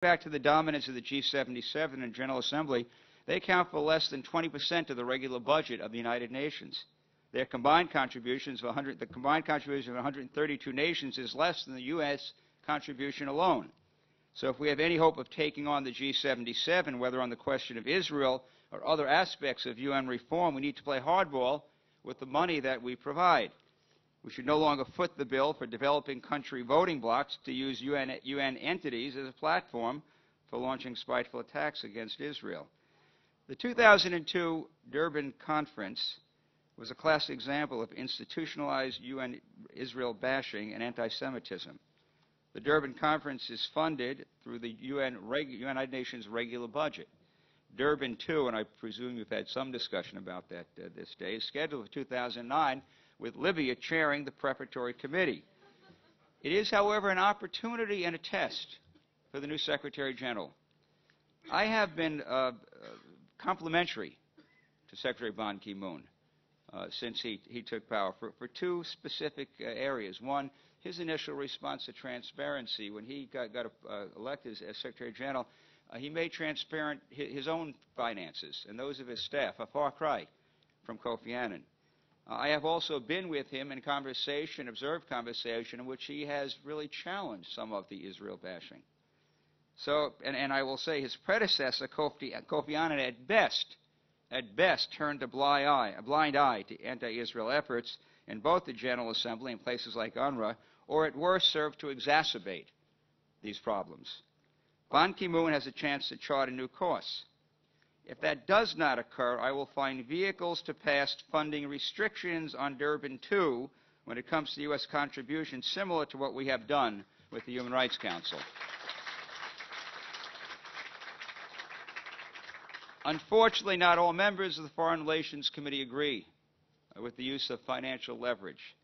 Back to the dominance of the G77 and General Assembly, they account for less than 20% of the regular budget of the United Nations. Their combined contributions of the combined contribution of 132 nations is less than the U.S. contribution alone. So if we have any hope of taking on the G77, whether on the question of Israel or other aspects of UN reform, we need to play hardball with the money that we provide. We should no longer foot the bill for developing country voting blocs to use UN entities as a platform for launching spiteful attacks against Israel. The 2002 Durban Conference was a classic example of institutionalized UN Israel bashing and anti-Semitism. The Durban Conference is funded through the United Nations regular budget. Durban 2, and I presume you've had some discussion about that this day, is scheduled for 2009 with Libya chairing the preparatory committee. It is, however, an opportunity and a test for the new Secretary General. I have been complimentary to Secretary Ban Ki-moon since he took power for two specific areas. One, his initial response to transparency. When he got elected as Secretary General, he made transparent his own finances and those of his staff, a far cry from Kofi Annan. I have also been with him in conversation, observed conversation, in which he has really challenged some of the Israel bashing. So, and I will say his predecessor, Kofi Annan, at best turned a blind eye to anti-Israel efforts in both the General Assembly and places like UNRWA, or at worst served to exacerbate these problems. Ban Ki-moon has a chance to chart a new course. If that does not occur, I will find vehicles to pass funding restrictions on Durban 2 when it comes to the U.S. contribution, similar to what we have done with the Human Rights Council. Unfortunately, not all members of the Foreign Relations Committee agree with the use of financial leverage.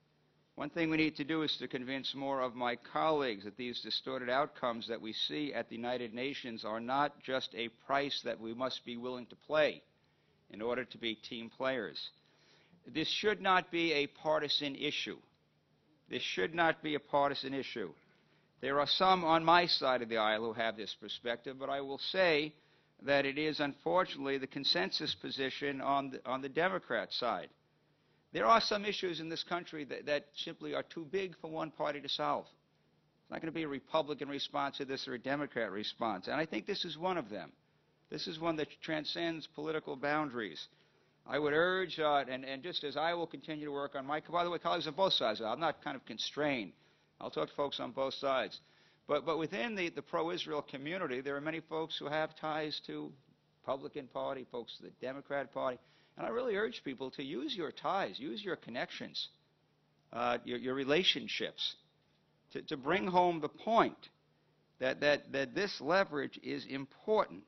One thing we need to do is to convince more of my colleagues that these distorted outcomes that we see at the United Nations are not just a price that we must be willing to pay in order to be team players. This should not be a partisan issue. This should not be a partisan issue. There are some on my side of the aisle who have this perspective, but I will say that it is unfortunately the consensus position on the Democrat side. There are some issues in this country that simply are too big for one party to solve. It's not going to be a Republican response to this or a Democrat response, and I think this is one of them. This is one that transcends political boundaries. I would urge, and just as I will continue to work on by the way, colleagues on both sides, I'm not kind of constrained. I'll talk to folks on both sides. But within the pro-Israel community, there are many folks who have ties to the Republican Party, folks to the Democrat Party. And I really urge people to use your ties, use your connections, your relationships, to bring home the point that this leverage is important,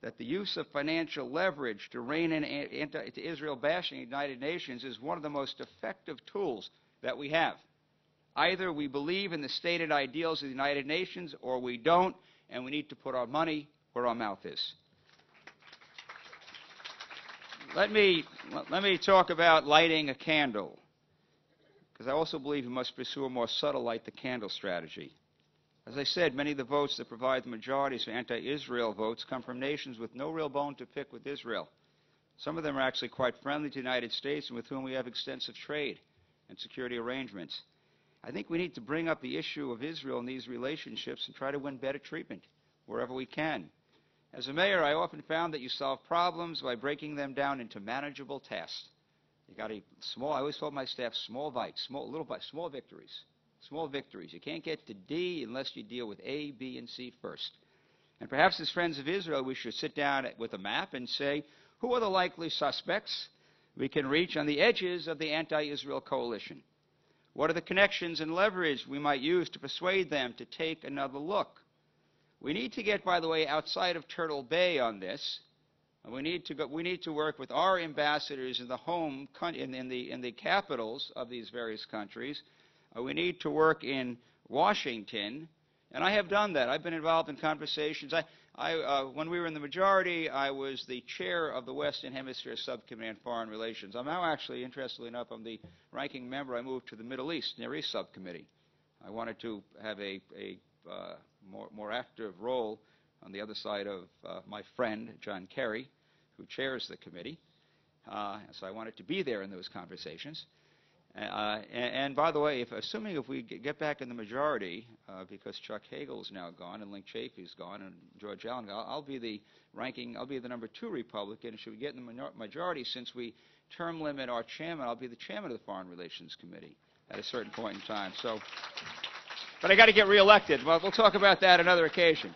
that the use of financial leverage to rein in anti-Israel bashing in the United Nations is one of the most effective tools that we have. Either we believe in the stated ideals of the United Nations or we don't, and we need to put our money where our mouth is. Let me talk about lighting a candle, because I also believe we must pursue a more subtle light the candle strategy. As I said, many of the votes that provide the majorities for anti-Israel votes come from nations with no real bone to pick with Israel. Some of them are actually quite friendly to the United States and with whom we have extensive trade and security arrangements. I think we need to bring up the issue of Israel in these relationships and try to win better treatment wherever we can. As a mayor, I often found that you solve problems by breaking them down into manageable tasks. You got I always told my staff, small bites, small victories. Small victories. You can't get to D unless you deal with A, B, and C first. And perhaps as friends of Israel, we should sit down with a map and say, who are the likely suspects we can reach on the edges of the anti-Israel coalition? What are the connections and leverage we might use to persuade them to take another look? We need to get, by the way, outside of Turtle Bay on this. We need to work with our ambassadors in the capitals of these various countries. We need to work in Washington, and I have done that. I've been involved in conversations. When we were in the majority, I was the chair of the Western Hemisphere Subcommittee on Foreign Relations. I'm now actually, interestingly enough, I'm the ranking member. I moved to the Middle East, Near East Subcommittee. I wanted to have a more active role on the other side of my friend, John Kerry, who chairs the committee. So I wanted to be there in those conversations. And by the way, assuming if we get back in the majority, because Chuck Hagel's now gone and Link Chafee's gone and George Allen, I'll be the number 2 Republican. Should we get in the majority, since we term limit our chairman, I'll be the chairman of the Foreign Relations Committee at a certain point in time. So, but I got to get reelected. Well, we'll talk about that another occasion.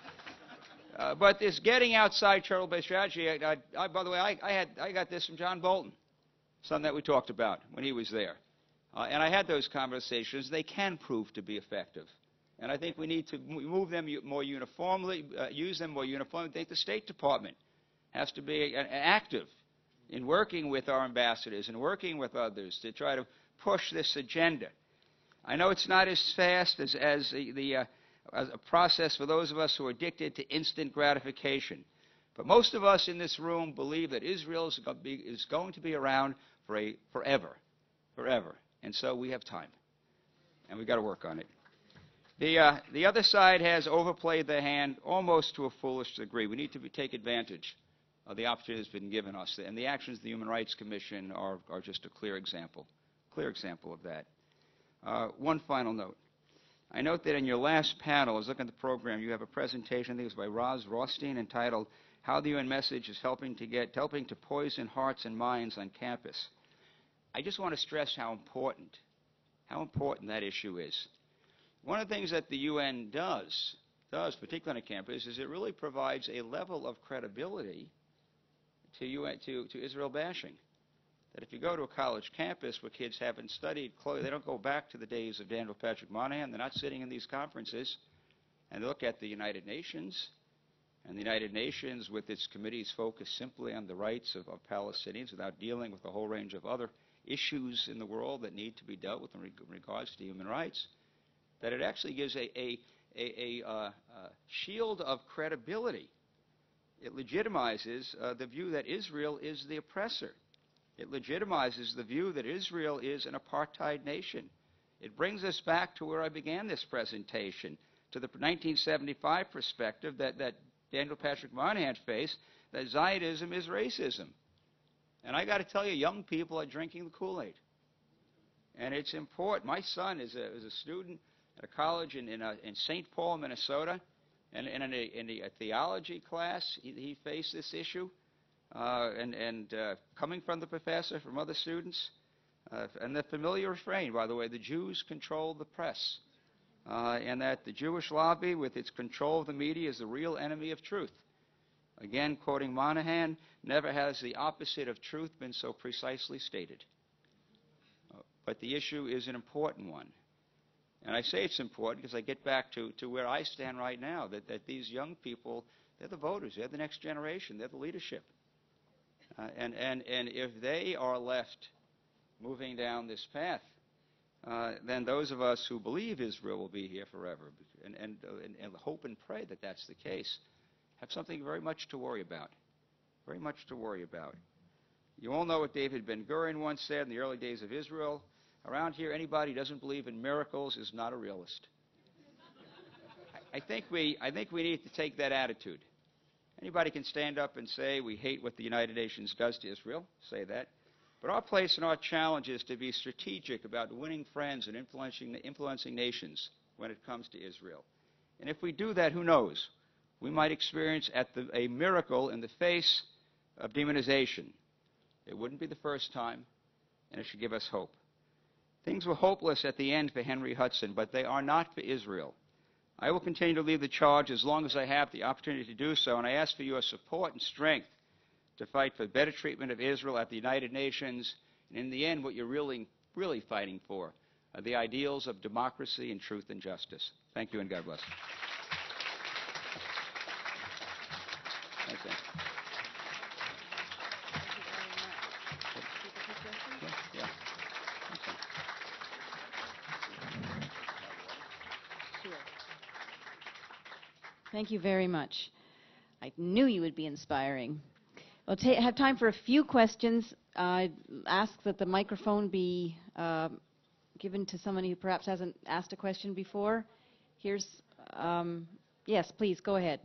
But this getting outside charitable-based strategy, by the way, I got this from John Bolton, something that we talked about when he was there. And I had those conversations. They can prove to be effective. And I think we need to move them more uniformly, use them more uniformly. I think the State Department has to be active in working with our ambassadors and working with others to try to push this agenda. I know it's not as fast as a process for those of us who are addicted to instant gratification. But most of us in this room believe that Israel is going to be around forever. And so we have time. And we've got to work on it. The other side has overplayed their hand almost to a foolish degree. We need to take advantage of the opportunity that's been given us. And the actions of the Human Rights Commission are just a clear example of that. One final note. I note that in your last panel, I was looking at the program, you have a presentation, I think it was by Roz Rothstein, entitled How the UN Message is helping to poison hearts and minds on campus. I just want to stress how important that issue is. One of the things that the UN does, particularly on campus, is it really provides a level of credibility to Israel bashing. That if you go to a college campus where kids haven't studied, they don't go back to the days of Daniel Patrick Moynihan. They're not sitting in these conferences, and they look at the United Nations, and the United Nations, with its committees focused simply on the rights of Palestinians without dealing with a whole range of other issues in the world that need to be dealt with in regards to human rights, that it actually gives a shield of credibility. It legitimizes the view that Israel is the oppressor. It legitimizes the view that Israel is an apartheid nation. It brings us back to where I began this presentation, to the 1975 perspective that Daniel Patrick Moynihan faced, that Zionism is racism. And I got to tell you, young people are drinking the Kool-Aid. And it's important. My son is a student at a college in St. Paul, Minnesota, and in a theology class, he faced this issue. Coming from the professor, from other students, and the familiar refrain, by the way, the Jews control the press, and that the Jewish lobby, with its control of the media, is the real enemy of truth. Again, quoting Moynihan, never has the opposite of truth been so precisely stated. But the issue is an important one. And I say it's important because I get back to where I stand right now, that these young people, they're the voters, they're the next generation, they're the leadership. And if they are left moving down this path, then those of us who believe Israel will be here forever and hope and pray that that's the case, have something very much to worry about. Very much to worry about. You all know what David Ben-Gurion once said in the early days of Israel. Around here, anybody who doesn't believe in miracles is not a realist. I think we need to take that attitude. Anybody can stand up and say we hate what the United Nations does to Israel, say that. But our place and our challenge is to be strategic about winning friends and influencing nations when it comes to Israel. And if we do that, who knows? We might experience a miracle in the face of demonization. It wouldn't be the first time, and it should give us hope. Things were hopeless at the end for Henry Hudson, but they are not for Israel. I will continue to lead the charge as long as I have the opportunity to do so, and I ask for your support and strength to fight for better treatment of Israel at the United Nations, and in the end, what you're really fighting for are the ideals of democracy and truth and justice. Thank you, and God bless. Thanks, Dan. Yeah. Thank you very much. I knew you would be inspiring. We'll have time for a few questions. I ask that the microphone be given to somebody who perhaps hasn't asked a question before. Yes, please, go ahead.